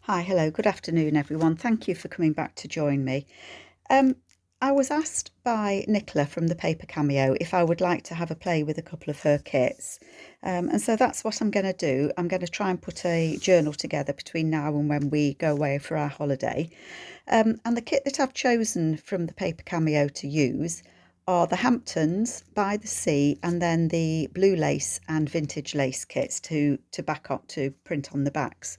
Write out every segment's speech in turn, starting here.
Hi, hello, good afternoon, everyone. Thank you for coming back to join me. Um, I was asked by Nicola from the Paper Cameo if I would like to have a play with a couple of her kits. And so that's what I'm going to do. I'm going to try and put a journal together between now and when we go away for our holiday. And the kit that I've chosen from the Paper Cameo to use are the Hamptons by the Sea and then the blue lace and vintage lace kits to back up to print on the backs.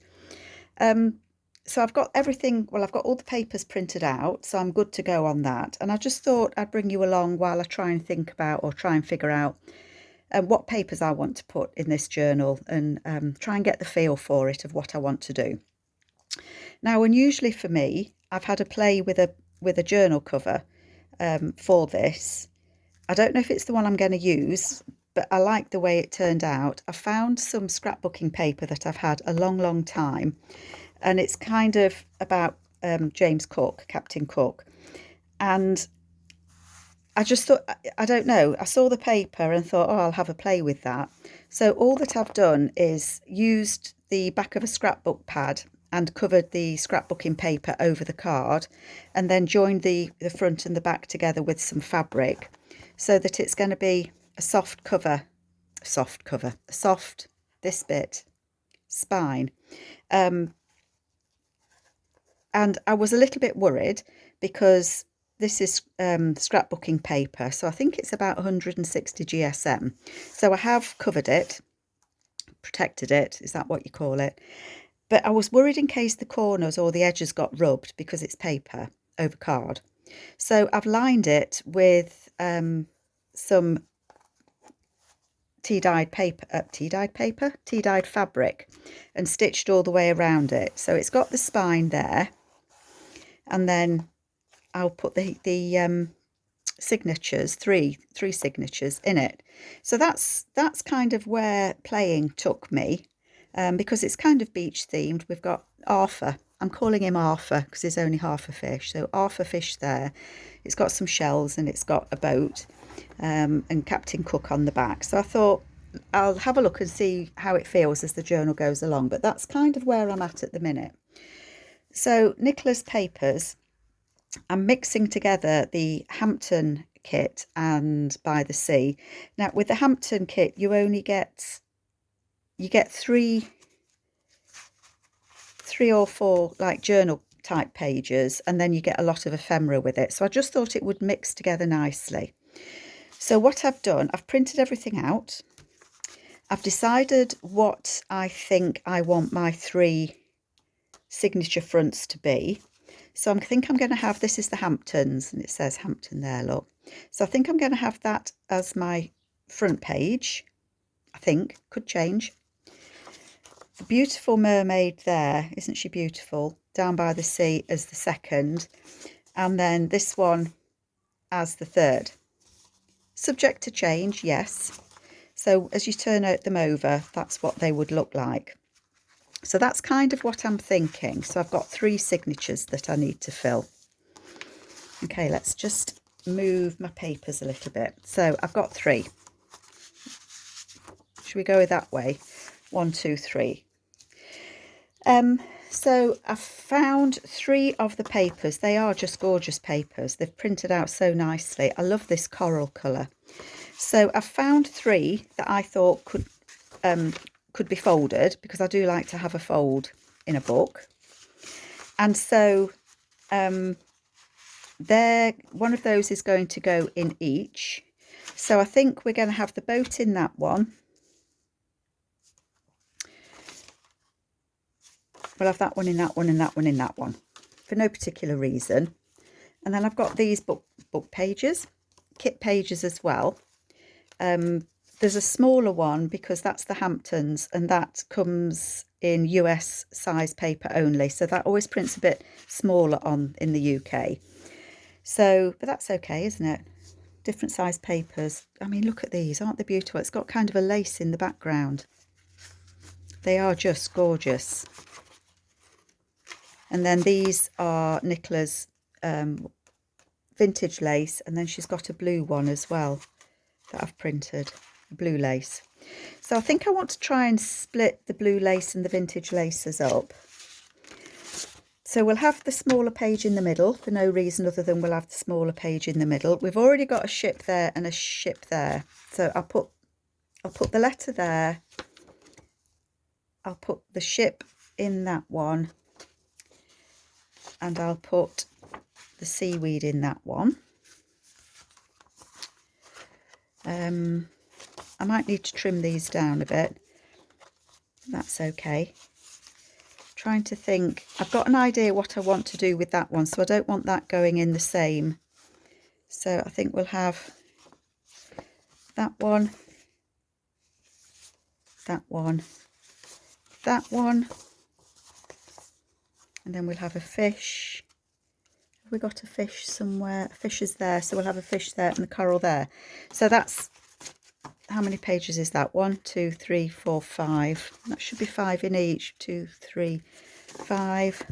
Um, so I've got everything, well, I've got all the papers printed out, so I'm good to go on that. And I just thought I'd bring you along while I try and think about or try and figure out what papers I want to put in this journal and try and get the feel for it of what I want to do. Now, unusually for me, I've had a play with a journal cover for this. I don't know if it's the one I'm going to use, but I like the way it turned out. I found some scrapbooking paper that I've had a long, long time, and it's kind of about James Cook, Captain Cook. And I just thought, I don't know, I saw the paper and thought, oh, I'll have a play with that. So all that I've done is used the back of a scrapbook pad and covered the scrapbooking paper over the card and then joined the front and the back together with some fabric so that it's going to be a soft, this bit, spine. And I was a little bit worried because this is scrapbooking paper, so I think it's about 160 GSM. So I have covered it, protected it, is that what you call it? But I was worried in case the corners or the edges got rubbed because it's paper over card. So I've lined it with some tea-dyed fabric and stitched all the way around it. So it's got the spine there, and then I'll put the signatures, three signatures in it. So that's kind of where playing took me, because it's kind of beach themed. We've got Arthur. I'm calling him Arthur because he's only half a fish. So Arthur fish there. It's got some shells and it's got a boat, and Captain Cook on the back. So I thought I'll have a look and see how it feels as the journal goes along. But that's kind of where I'm at the minute. So Nicola's papers, I'm mixing together the Hampton kit and By the Sea. Now with the Hampton kit, you get three or four like journal type pages, and then you get a lot of ephemera with it. So I just thought it would mix together nicely. So what I've done, I've printed everything out. I've decided what I think I want my three signature fronts to be. So I think I'm going to have, this is the Hamptons, and it says Hampton there, look. So I think I'm going to have that as my front page. I think, could change. The beautiful mermaid there, isn't she beautiful? Down by the Sea as the second. And then this one as the third. Subject to change, yes. So as you turn them over, that's what they would look like. So that's kind of what I'm thinking. So I've got three signatures that I need to fill. Okay, let's just move my papers a little bit. So I've got three. Should we go that way? 1, 2, 3. So I've found three of the papers. They are just gorgeous papers. They've printed out so nicely. I love this coral colour. So I've found three that I thought could be folded, because I do like to have a fold in a book. And so one of those is going to go in each. So I think we're going to have the boat in that one. We'll have that one in that one and that one in that one for no particular reason. And then I've got these book pages, kit pages as well. There's a smaller one because that's the Hamptons, and that comes in US size paper only. So that always prints a bit smaller in the UK. So, but that's okay, isn't it? Different size papers. I mean, look at these, aren't they beautiful? It's got kind of a lace in the background. They are just gorgeous. And then these are Nicola's vintage lace, and then she's got a blue one as well that I've printed, blue lace. So I think I want to try and split the blue lace and the vintage laces up. So we'll have the smaller page in the middle for no reason other than we'll have the smaller page in the middle. We've already got a ship there and a ship there. So I'll put the letter there. I'll put the ship in that one. And I'll put the seaweed in that one. I might need to trim these down a bit. That's okay. Trying to think, I've got an idea what I want to do with that one, so I don't want that going in the same. So I think we'll have that one, that one, that one, and then we'll have a fish. Have we got a fish somewhere? A fish is there, so we'll have a fish there and the coral there. So that's, how many pages is that? 1, 2, 3, 4, 5. That should be 5 in each. 2, 3, 5.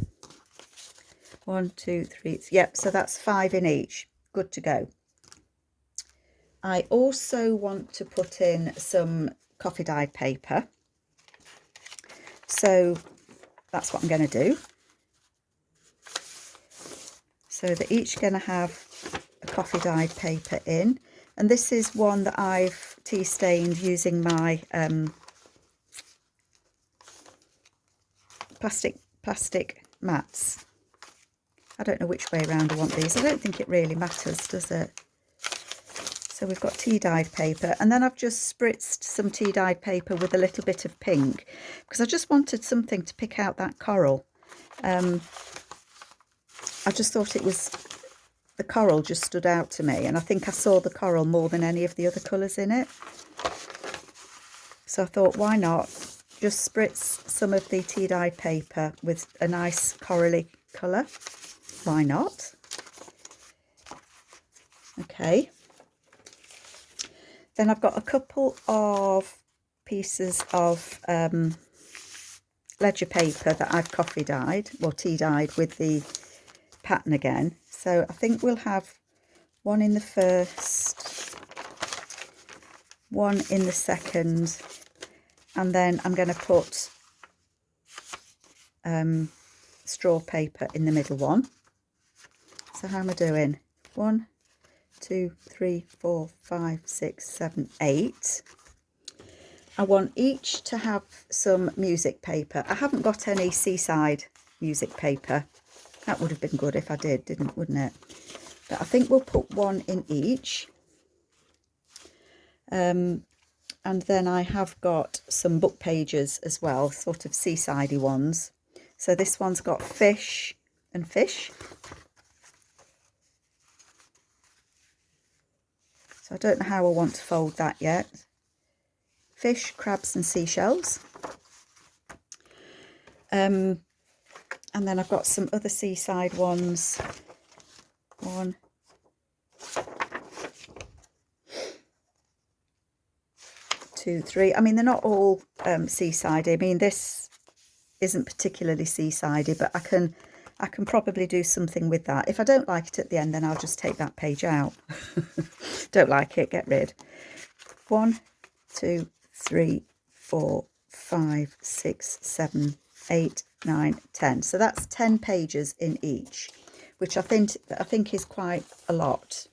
1, 2, 3. Yep, so that's 5 in each. Good to go. I also want to put in some coffee dyed paper. So that's what I'm going to do. So they're each going to have a coffee dyed paper in. And this is one that I've tea stained using my plastic mats. I don't know which way around I want these. I don't think it really matters, does it? So we've got tea dyed paper, and then I've just spritzed some tea dyed paper with a little bit of pink because I just wanted something to pick out that coral. I just thought it was, the coral just stood out to me, and I think I saw the coral more than any of the other colours in it. So I thought, why not just spritz some of the tea dyed paper with a nice corally colour? Why not? Okay. Then I've got a couple of pieces of ledger paper that I've coffee dyed, or tea dyed with the pattern again. So I think we'll have one in the first, one in the second, and then I'm going to put straw paper in the middle one. So how am I doing? 1, 2, 3, 4, 5, 6, 7, 8. I want each to have some music paper. I haven't got any seaside music paper. That would have been good if I did, wouldn't it? But I think we'll put one in each. And then I have got some book pages as well, sort of seasidey ones. So this one's got fish and fish. So I don't know how I want to fold that yet. Fish, crabs and seashells. And then I've got some other seaside ones. 1, 2, 3. I mean, they're not all seasidey. I mean, this isn't particularly seasidey, but I can probably do something with that. If I don't like it at the end, then I'll just take that page out. Don't like it, get rid. 1, 2, 3, 4, 5, 6, 7, 8, 9, 10. So that's 10 pages in each, which I think is quite a lot.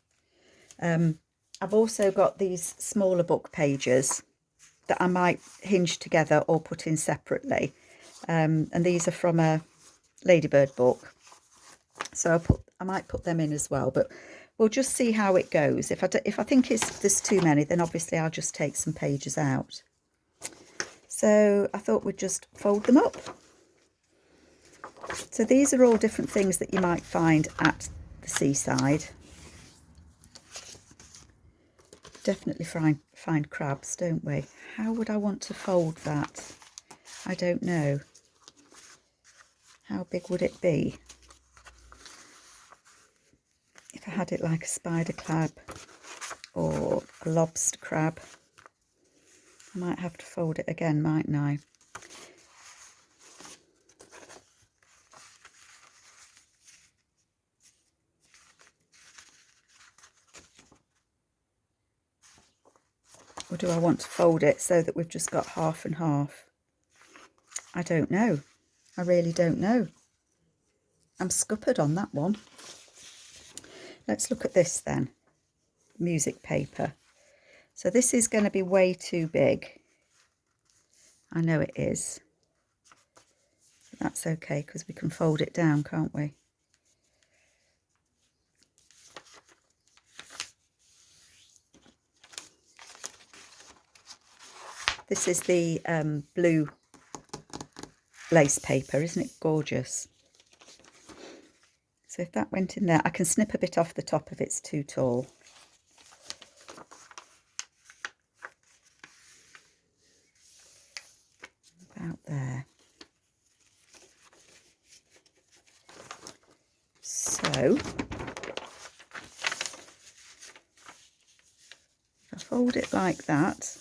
I've also got these smaller book pages that I might hinge together or put in separately. And these are from a Ladybird book. So I might put them in as well, but we'll just see how it goes. If I think there's too many, then obviously I'll just take some pages out. So I thought we'd just fold them up. So these are all different things that you might find at the seaside. Definitely find crabs, don't we? How would I want to fold that? I don't know. How big would it be? If I had it like a spider crab or a lobster crab, I might have to fold it again, mightn't I? Or do I want to fold it so that we've just got half and half? I don't know. I really don't know. I'm scuppered on that one. Let's look at this then. Music paper. So this is going to be way too big. I know it is. But that's okay because we can fold it down, can't we? This is the blue lace paper, isn't it gorgeous? So if that went in there, I can snip a bit off the top if it's too tall. About there. So if I fold it like that,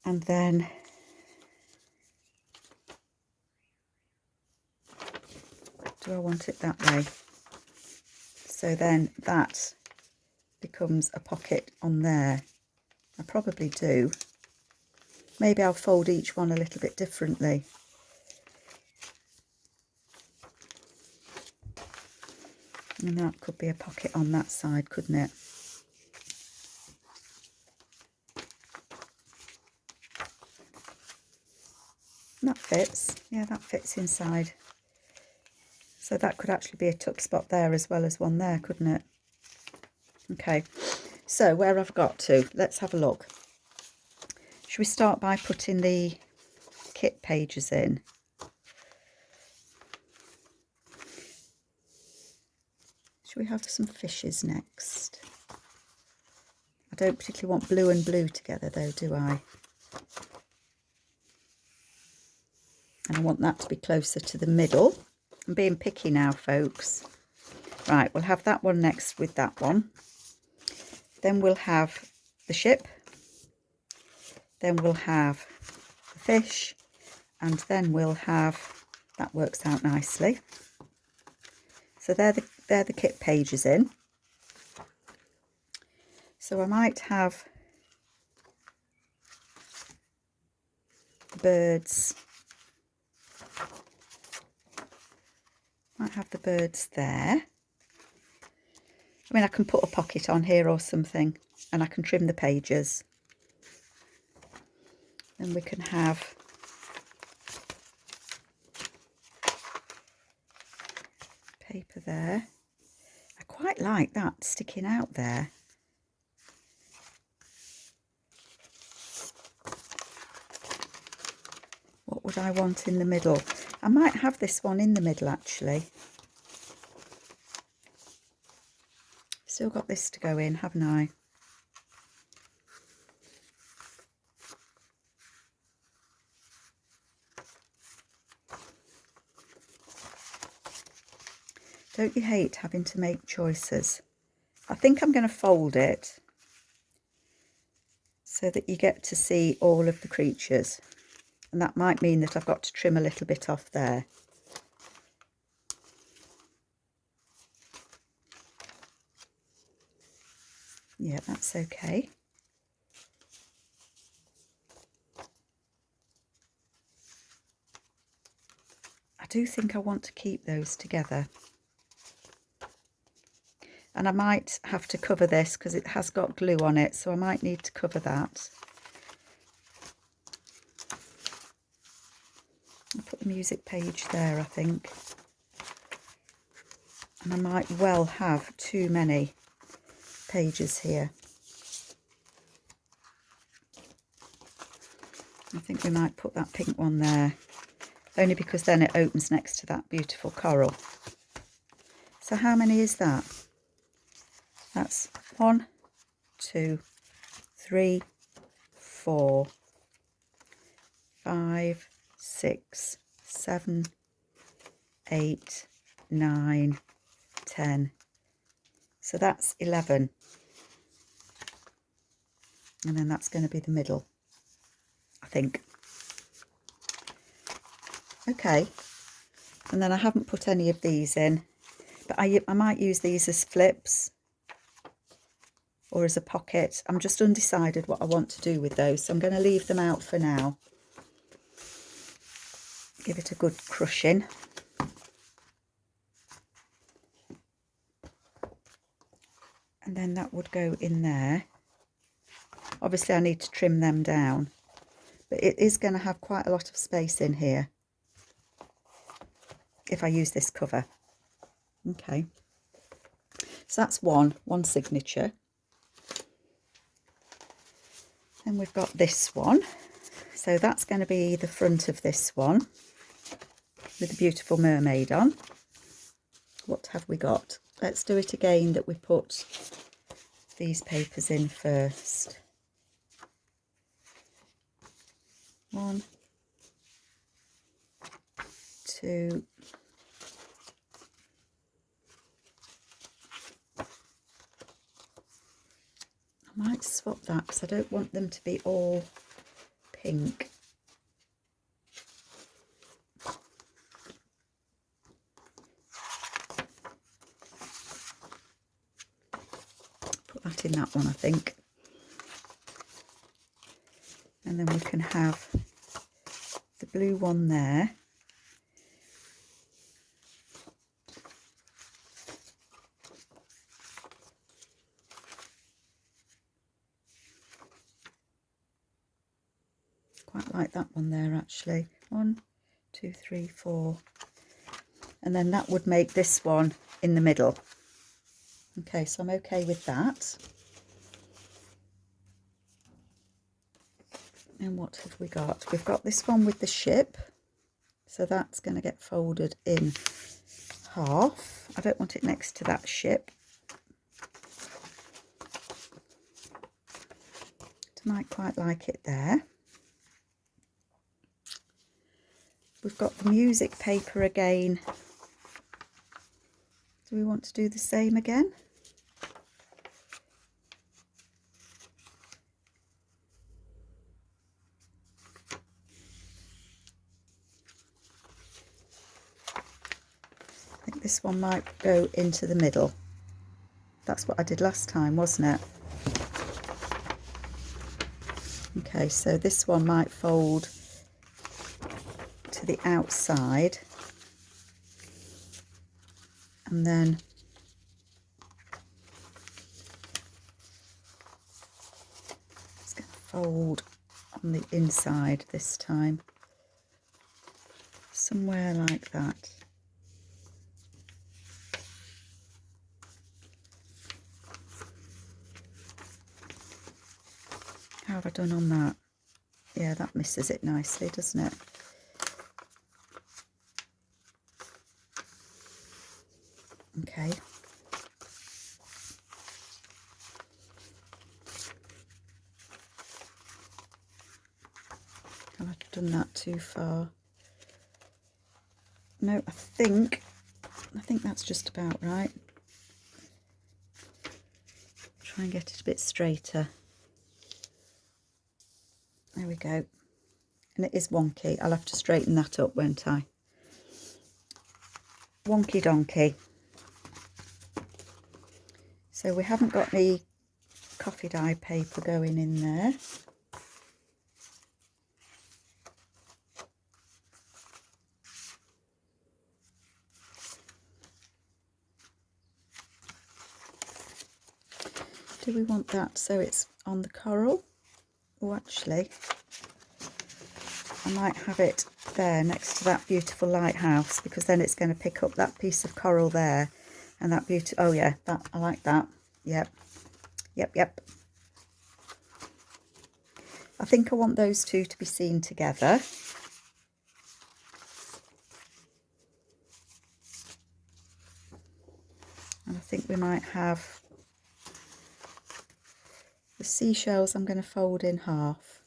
and then do I want it that way? So then that becomes a pocket on there. I probably do. Maybe I'll fold each one a little bit differently. And that could be a pocket on that side, couldn't it? And that fits. Yeah, that fits inside. So that could actually be a tuck spot there as well as one there, couldn't it? Okay, so where I've got to, let's have a look. Should we start by putting the kit pages in? Should we have some fishes next? I don't particularly want blue and blue together though, do I? And I want that to be closer to the middle. I'm being picky now, folks. Right, we'll have that one next with that one. Then we'll have the ship. Then we'll have the fish. And then we'll have, that works out nicely. So they're the kit pages in. So I might have the birds. Might have the birds there. I mean, I can put a pocket on here or something, and I can trim the pages. Then we can have paper there. I quite like that sticking out there. What would I want in the middle? I might have this one in the middle actually. Still got this to go in, haven't I? Don't you hate having to make choices? I think I'm going to fold it so that you get to see all of the creatures. And that might mean that I've got to trim a little bit off there. Yeah, that's okay. I do think I want to keep those together. And I might have to cover this because it has got glue on it, so I might need to cover that. I'll put the music page there, I think. And I might well have too many pages here. I think we might put that pink one there, only because then it opens next to that beautiful coral. So how many is that? That's 1, 2, 3, 4, 5, 6, 7, 8, 9, 10. So that's 11. And then that's going to be the middle, I think. Okay. And then I haven't put any of these in, but I might use these as flips or as a pocket. I'm just undecided what I want to do with those, so I'm going to leave them out for now. give it a good crushing. And then that would go in there. Obviously I need to trim them down, but it is going to have quite a lot of space in here if I use this cover. Okay, so that's one signature. Then we've got this one. So that's going to be the front of this one with the beautiful mermaid on. What have we got? Let's do it again that we put these papers in first. 1, 2, I might swap that because I don't want them to be all pink. Put that in that one, I think. And then we can have the blue one there. Quite like that one there actually. 1, 2, 3, 4. And then that would make this one in the middle. Okay, so I'm okay with that. And what have we got? We've got this one with the ship. So that's going to get folded in half. I don't want it next to that ship. I might quite like it there. We've got the music paper again. Do we want to do the same again? I think this one might go into the middle. That's what I did last time, wasn't it? Okay, so this one might fold to the outside, and then it's going to fold on the inside this time, somewhere like that. How have I done on that? Yeah, that misses it nicely, doesn't it? Okay. Have I done that too far? No, I think that's just about right. Try and get it a bit straighter. There we go. And it is wonky. I'll have to straighten that up, won't I? Wonky donkey. So we haven't got any coffee dye paper going in there. Do we want that so it's on the coral? Oh, actually, I might have it there next to that beautiful lighthouse, because then it's going to pick up that piece of coral there and that beauty. Oh yeah, that I like that. Yep. I think I want those two to be seen together. And I think we might have the seashells. I'm going to fold in half.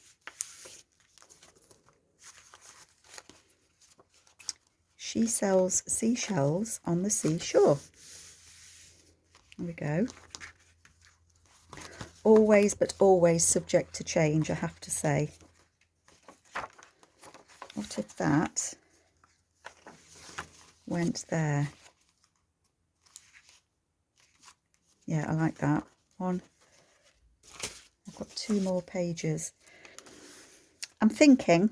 She sells seashells on the seashore. There we go. Always, but always subject to change, I have to say. What if that went there? Yeah, I like that. One. I've got 2 more pages. I'm thinking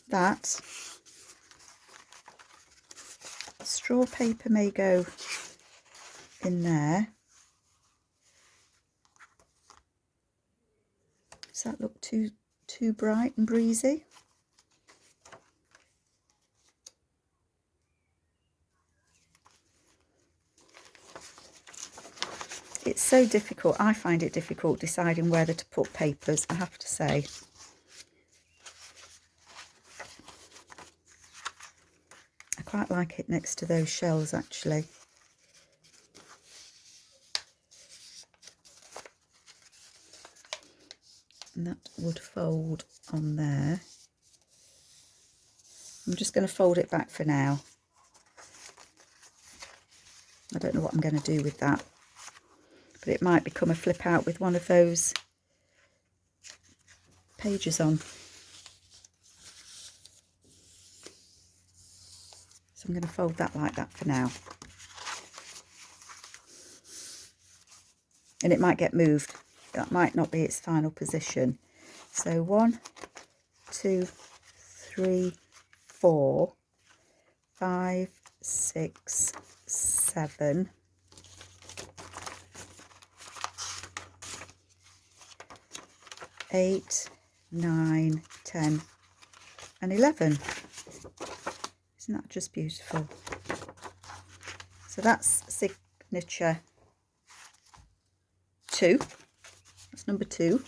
that straw paper may go in there. Does that look too bright and breezy? It's so difficult. I find it difficult deciding whether to put papers, I have to say. I quite like it next to those shells, actually. And that would fold on there. I'm just going to fold it back for now. I don't know what I'm going to do with that. But it might become a flip out with one of those pages on. So I'm going to fold that like that for now. And it might get moved. That might not be its final position. So 1, 2, 3, 4, 5, 6, 7, 8, 9, 10 and 11. Isn't that just beautiful? So that's signature 2. That's number 2.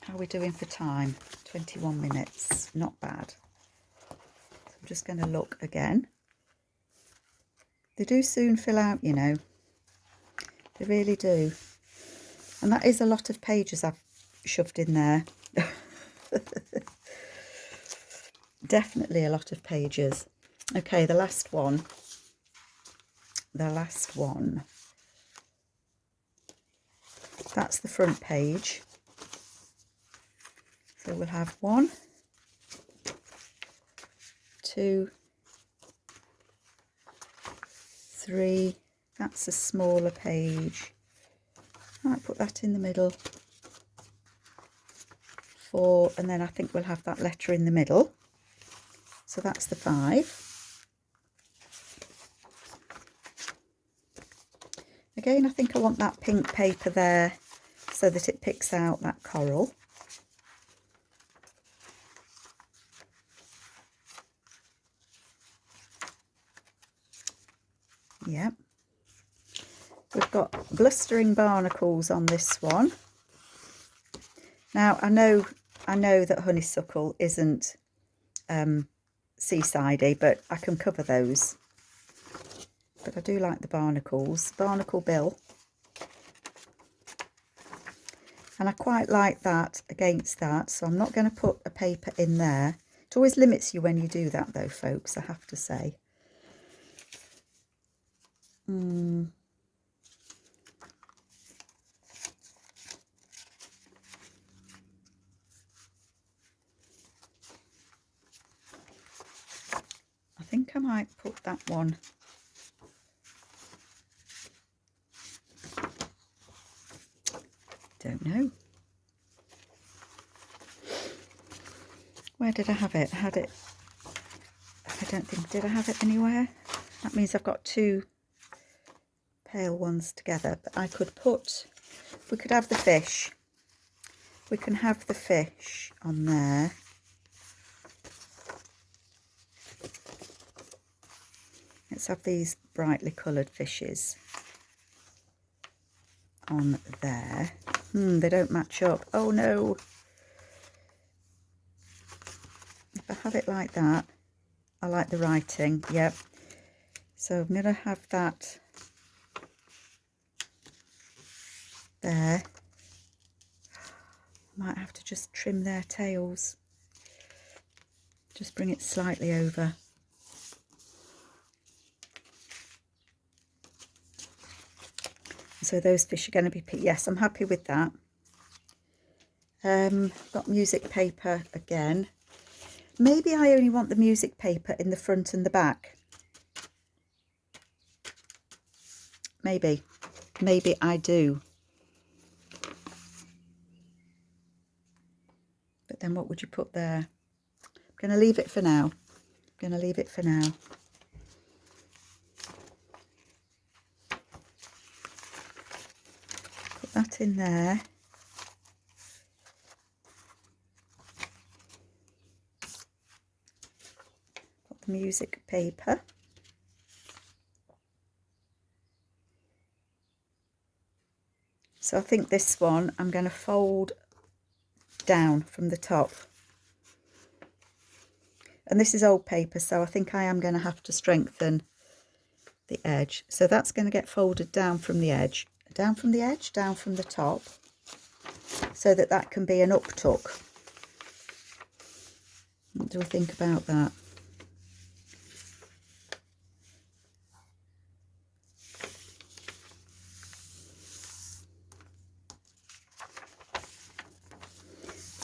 How are we doing for time? 21 minutes. Not bad. So I'm just going to look again. They do soon fill out, you know. They really do. And that is a lot of pages I've shoved in there. Definitely a lot of pages. Okay, the last one. The last one. That's the front page. So we'll have 1, 2, 3. That's a smaller page. I might put that in the middle. 4, and then I think we'll have that letter in the middle. So that's the 5. Again, I think I want that pink paper there so that it picks out that coral. Yep. We've got blustering barnacles on this one. Now I know that honeysuckle isn't seasidey, but I can cover those. But I do like the barnacles. Barnacle bill. And I quite like that against that, so I'm not going to put a paper in there. It always limits you when you do that though, folks, I have to say. I think I might put that one don't know. Where did I have it? I had it, I don't think, did I have it anywhere? That means I've got 2 pale ones together, but I could put, we could have the fish. We can have the fish on there. Let's have these brightly coloured fishes on there. They don't match up. Oh no. If I have it like that, I like the writing. Yep. So I'm going to have that there. I might have to just trim their tails. Just bring it slightly over. So those fish are going to be picked. Yes, I'm happy with that. Got music paper again. Maybe I only want the music paper in the front and the back. Maybe I do. But then what would you put there? I'm going to leave it for now. I'm going to leave it for now. in there. Got the music paper. So I think this one I'm going to fold down from the top. And this is old paper, so I think I am going to have to strengthen the edge. So that's going to get folded down from the edge, down from the edge, down from the top, so that that can be an up-tuck. What do we think about that?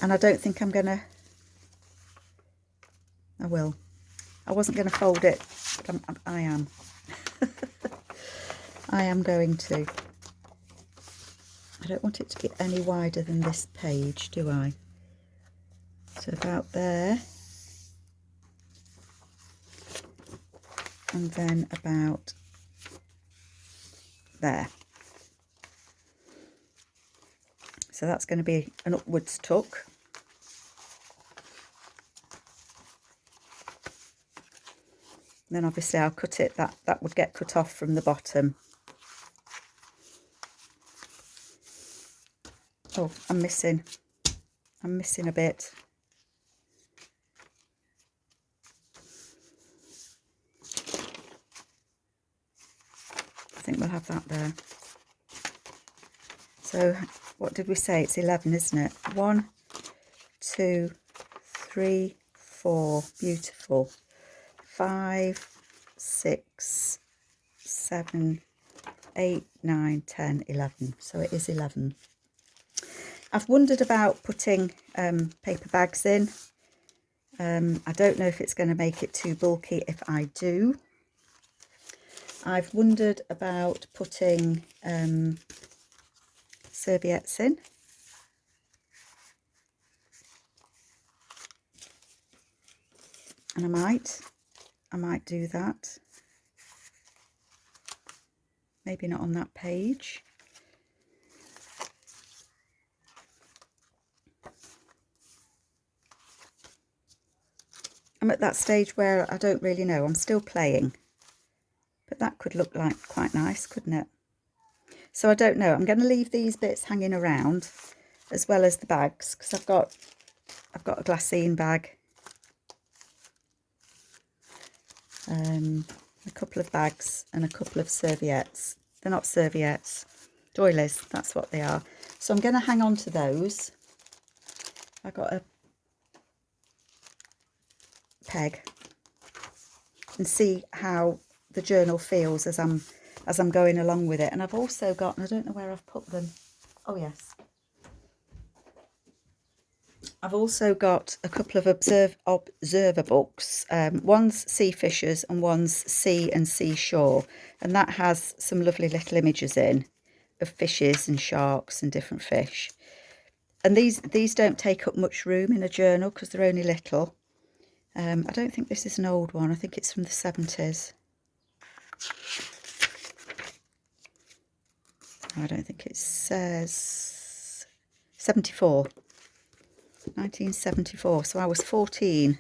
And I don't think I'm going to... I will. I wasn't going to fold it, but I am. I am going to. I don't want it to be any wider than this page, do I? So about there. And then about there. So that's going to be an upwards tuck. Then obviously I'll cut it, that would get cut off from the bottom. Oh, I'm missing a bit. I think we'll have that there. So what did we say? It's 11, isn't it? 1, 2, 3, 4. Beautiful. 5, 6, 7, 8, 9, 10, 11. So it is 11. I've wondered about putting paper bags in. I don't know if it's going to make it too bulky if I do. I've wondered about putting serviettes in. And I might do that. Maybe not on that page. I'm at that stage where I don't really know. I'm still playing. But that could look like quite nice, couldn't it? So I don't know. I'm going to leave these bits hanging around as well as the bags, because I've got a glassine bag. A couple of bags and a couple of serviettes. They're not serviettes, doilies, that's what they are. So I'm going to hang on to those. I got a peg and see how the journal feels as I'm going along with it. And I've also got, and I don't know where I've put them. Oh yes. I've also got a couple of observer books. One's Sea Fishers and one's Sea and Seashore. And that has some lovely little images in of fishes and sharks and different fish. And these don't take up much room in a journal because they're only little. I don't think this is an old one. I think it's from the 70s. I don't think it says 74. 1974. So I was 14.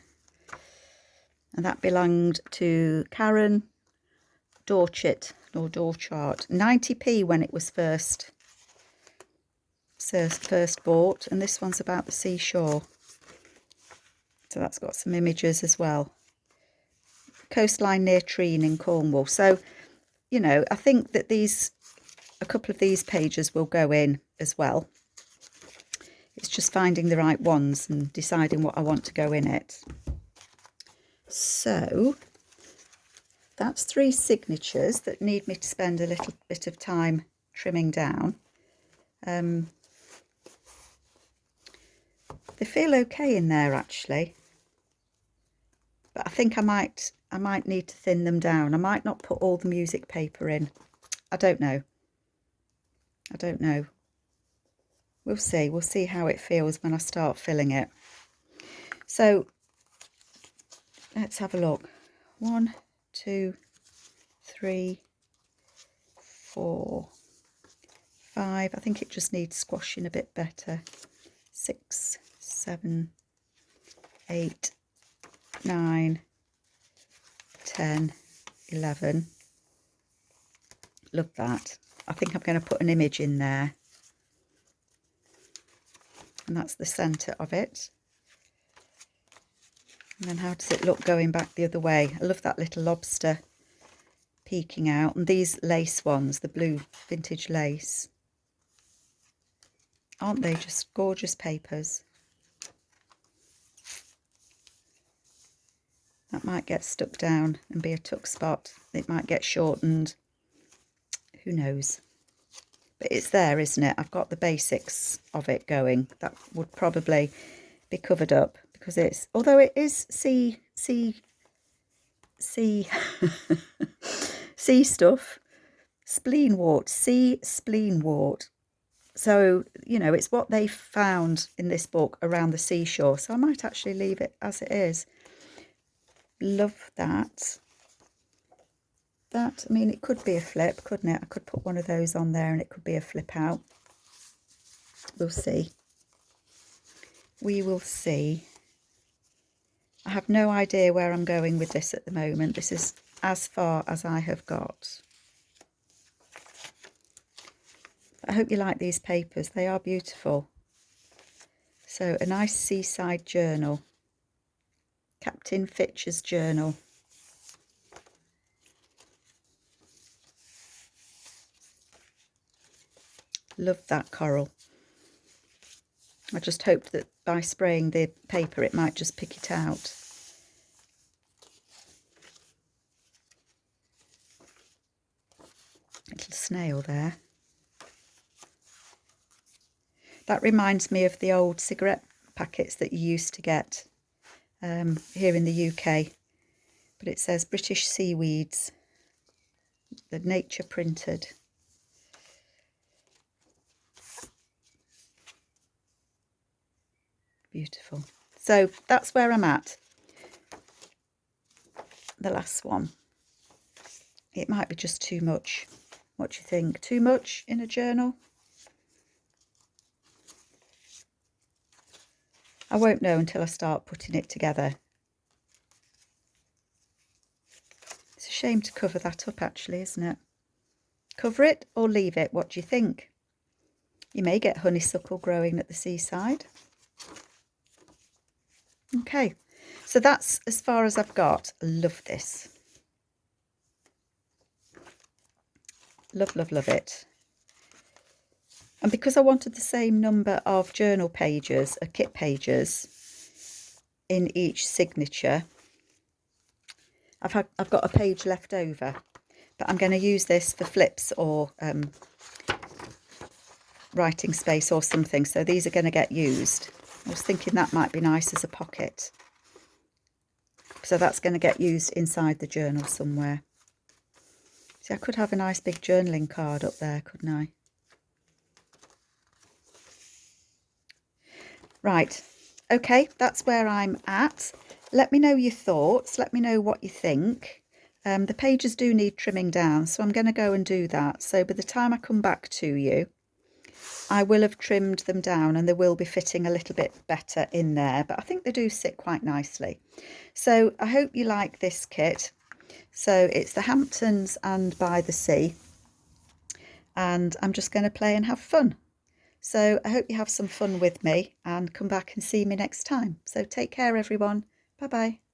And that belonged to Karen Dorchit, or Dorchart. 90p when it was first bought. And this one's about the seashore. So that's got some images as well. Coastline near Treen in Cornwall. So, you know, I think that a couple of these pages will go in as well. It's just finding the right ones and deciding what I want to go in it. So that's 3 signatures that need me to spend a little bit of time trimming down. They feel okay in there actually, but I think I might need to thin them down. I might not put all the music paper in. I don't know. We'll see how it feels when I start filling it. So let's have a look. 1, 2, 3, 4, 5. I think it just needs squashing a bit better. 6, 7, 8, 9, 10, 11. Love that. I think I'm going to put an image in there. And that's the centre of it. And then how does it look going back the other way? I love that little lobster peeking out. And these lace ones, the blue vintage lace. Aren't they just gorgeous papers? That might get stuck down and be a tuck spot. It might get shortened. Who knows? But it's there, isn't it? I've got the basics of it going. That would probably be covered up because it's, although it is sea stuff, spleenwort, sea spleenwort. So, you know, it's what they found in this book around the seashore. So I might actually leave it as it is. Love that. I mean, it could be a flip, couldn't it? I could put one of those on there and it could be a flip out. We'll see. We will see. I have no idea where I'm going with this at the moment. This is as far as I have got. I hope you like these papers. They are beautiful. So a nice seaside journal. Captain Fitch's journal. Love that coral. I just hoped that by spraying the paper it might just pick it out. Little snail there. That reminds me of the old cigarette packets that you used to get here in the UK. But it says British seaweeds. The nature printed. Beautiful. So that's where I'm at. The last one. It might be just too much. What do you think? Too much in a journal? I won't know until I start putting it together. It's a shame to cover that up actually, isn't it? Cover it or leave it? What do you think? You may get honeysuckle growing at the seaside. Okay, so that's as far as I've got. I love this. Love, love, love it. And because I wanted the same number of journal pages, kit pages, in each signature, I've got a page left over. But I'm going to use this for flips or writing space or something. So these are going to get used. I was thinking that might be nice as a pocket. So that's going to get used inside the journal somewhere. See, I could have a nice big journaling card up there, couldn't I? Right. Okay, that's where I'm at. Let me know your thoughts. Let me know what you think. The pages do need trimming down, so I'm going to go and do that. So by the time I come back to you, I will have trimmed them down and they will be fitting a little bit better in there, but I think they do sit quite nicely. So I hope you like this kit. So it's the Hamptons and By the Sea, and I'm just going to play and have fun. So I hope you have some fun with me and come back and see me next time. So take care everyone. Bye bye.